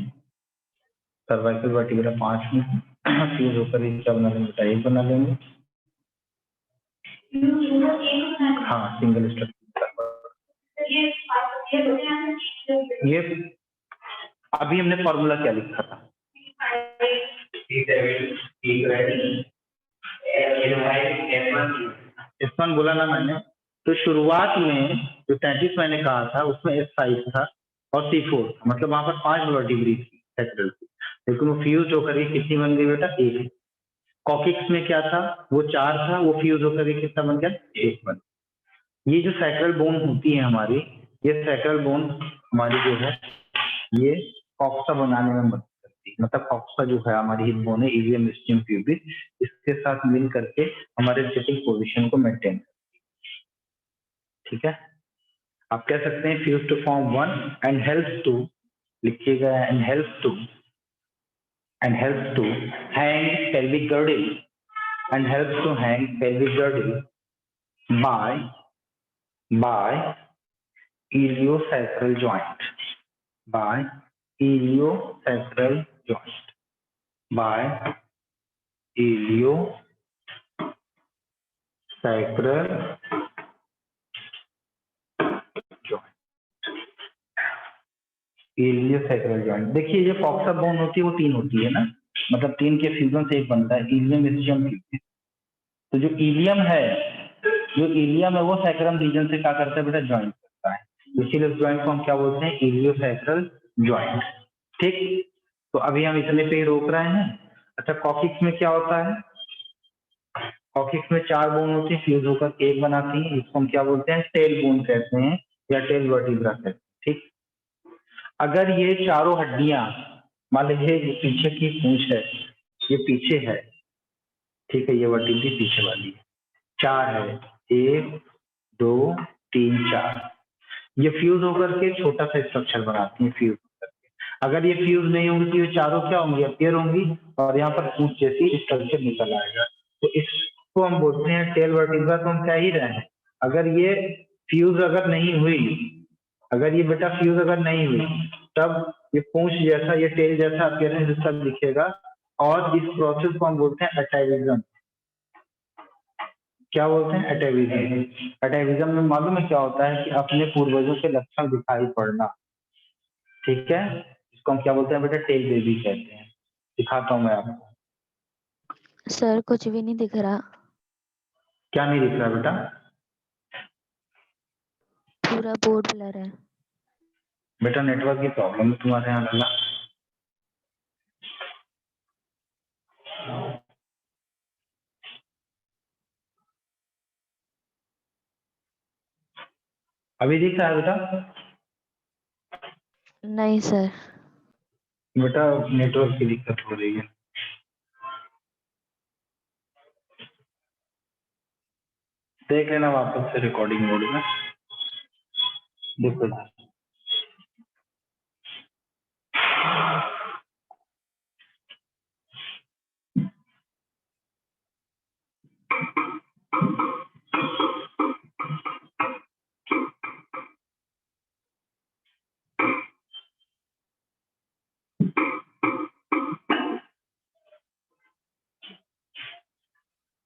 सर्वाइकल वर्टिब्रा 5 में फ्यूज होकर क्या बना लेंगे? एक बना लेंगे। हाँ, सिंगल स्ट्रक्चर। ये अभी हमने फॉर्मूला क्या लिखा था? S1 बोला ना मैंने, तो शुरुआत में जो 33 मैंने कहा था उसमें S5 था और C4, मतलब वहां पर 5 वर्टिब्री थी सैक्रल की, लेकिन वो फ्यूज होकर ये कितनी बन गई बेटा? 1। कॉकिक्स में क्या था? वो 4 था, वो फ्यूज होकर ये कितना बन गया? 1 बन। ये जो सैक्रल बोन होती है हमारी, ये सैक्रल बोन हमारी जो है ये कॉक्सा बनाने में मदद करती होती है, मतलब ऑक्सा जो है हमारी हिप बोन है इलियम स्टीम प्यूबिक, इसके साथ मिल करके हमारे सिटिंग पोजीशन को मेंटेन करती है। ठीक है, आप कह सकते हैं fuse to form one and helps to, लिखिएगा and helps to hang pelvic girdle and helps to hang pelvic girdle by iliosacral joint by iliosacral joint by iliosacral joint iliosacral joint. देखिए जो कॉक्सा बोन होती है वो तीन होती है ना, मतलब तीन के फ्यूजन से एक बनता है, इलियम इस्चियम प्यूबिक। तो जो इलियम है वो सैक्रम रीजन से क्या करता है बेटा, ज्वाइंट करता है, इसीलिए उस ज्वाइंट को हम क्या बोलते हैं, इलियोसैक्रल ज्वाइंट। ठीक, तो अभी हम इतने पे ही रोक रहे हैं। अच्छा, कॉकिक्स में क्या होता है, कॉकिक्स में चार बोन होती है, फ्यूज होकर एक बनाती है, इसको हम क्या बोलते हैं, टेल बोन कहते हैं या टेल वर्टिब्रा कहते हैं। ठीक, अगर ये चारों हड्डियां, मान लीजिए ये पीछे की पूंछ है, ये पीछे है, ठीक है, ये वर्टिब्री पीछे वाली है, चार है, एक दो तीन चार, ये फ्यूज होकर के छोटा सा स्ट्रक्चर बनाती है फ्यूज होकर के। अगर ये फ्यूज नहीं होंगी तो ये चारों क्या होंगी, अपीयर होंगी और यहाँ पर पूंछ जैसी स्ट्रक्चर निकल आएगा, तो इसको हम बोलते हैं टेल वर्टिब्रा। तो हम क्या ही रहे हैं, अगर ये फ्यूज अगर नहीं हुई, अगर ये बेटा फ्यूज अगर नहीं हुई, तब ये पूंछ जैसा, ये टेल जैसा अपीयरेंस इसका दिखेगा, और इस प्रोसेस को हम बोलते हैं अटैविज्म। क्या बोलते हैं, अटैविज्म। अटैविज्म में मालूम है क्या होता है कि अपने पूर्वजों के लक्षण दिखाई पड़ना। ठीक है, इसको हम क्या बोलते हैं बेटा, टेल बेबी कहते हैं। दिखाता हूँ मैं आपको। सर कुछ भी नहीं दिख रहा। क्या नहीं दिख रहा बेटा, पूरा बोर्ड ब्लर है। बेटा नेटवर्क की प्रॉब्लम है तुम्हारे यहाँ लगा। अभी दिख रहा है बेटा? नहीं सर। बेटा नेटवर्क की दिक्कत हो रही है। देख लेना वापस से रिकॉर्डिंग मोड में, देखो।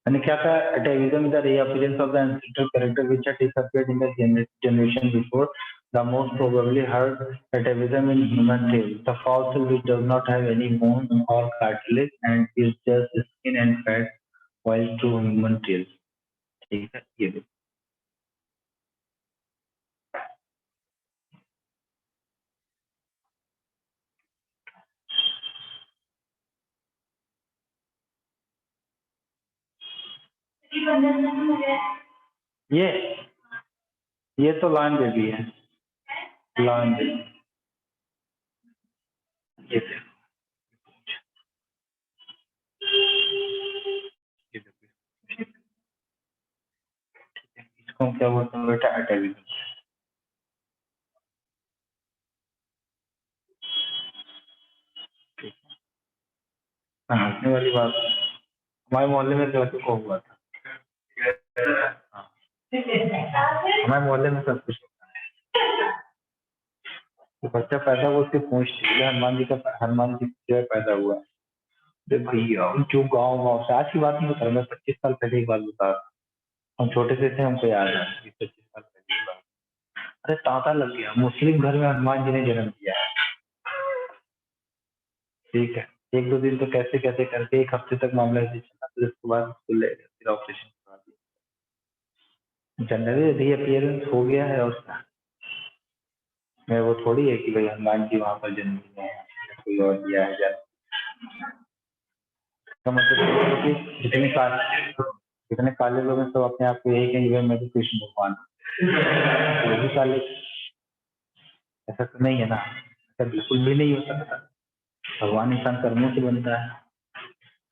मैंने क्या था, atavism is the reappearance of the ancestral character which had disappeared in the generation before. The most probably heard atavism in human tail. The fossil which does not have any bone or cartilage and is just skin and fat, while true human tail. ठीक है, ये देखो। ये तो line baby है, line baby. ये देखो, ये देखो, इसको हम क्या बोलते हैं बेटा, atavism। हंसने वाली बात है, हमारे मोहल्ले में लड़के को हुआ था। हाँ, हमारे मोहल्ले में सब कुछ होता है। तो बच्चा पैदा हुआ, उसकी पूंछ थी, हनुमान जी जो है पैदा हुआ। अरे भैया जो गाँव से, आज की बात नहीं बता रहा मैं, 25 साल पहले की बात बता रहा हूँ। हम छोटे से थे, हमको याद है 25 साल पहले की बात। अरे तांता लग गया, मुस्लिम घर में हनुमान जी ने जन्म दिया है। ठीक है, एक दो दिन तो कैसे कैसे करके एक हफ्ते तक मामला ऐसे चला, फिर उसके बाद उसको ले गए, फिर ऑपरेशन करवा दिया। जनरली रीअपीयरेंस हो गया है, और मैं वो थोड़ी है कि भाई हनुमान जी वहां पर जन्म दिए हैं, कोई और दिया है जन्म। इसका मतलब ये है कि जितने काले लोग हैं सब अपने आप को यही कहेंगे मैं तो कृष्ण भगवान हूं। वो भी काले, ऐसा तो नहीं है ना, ऐसा बिल्कुल भी नहीं हो सकता। भगवान इंसान कर्मों से बनता है।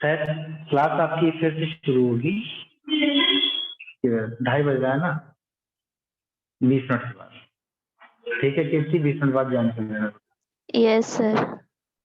खैर, क्लास आपकी फिर से शुरू होगी 2:30 बज रहा है ना, 20 मिनट के बाद। ठीक है कीर्ति, 20 मिनट बाद ज्वाइन कर लेना। Yes sir.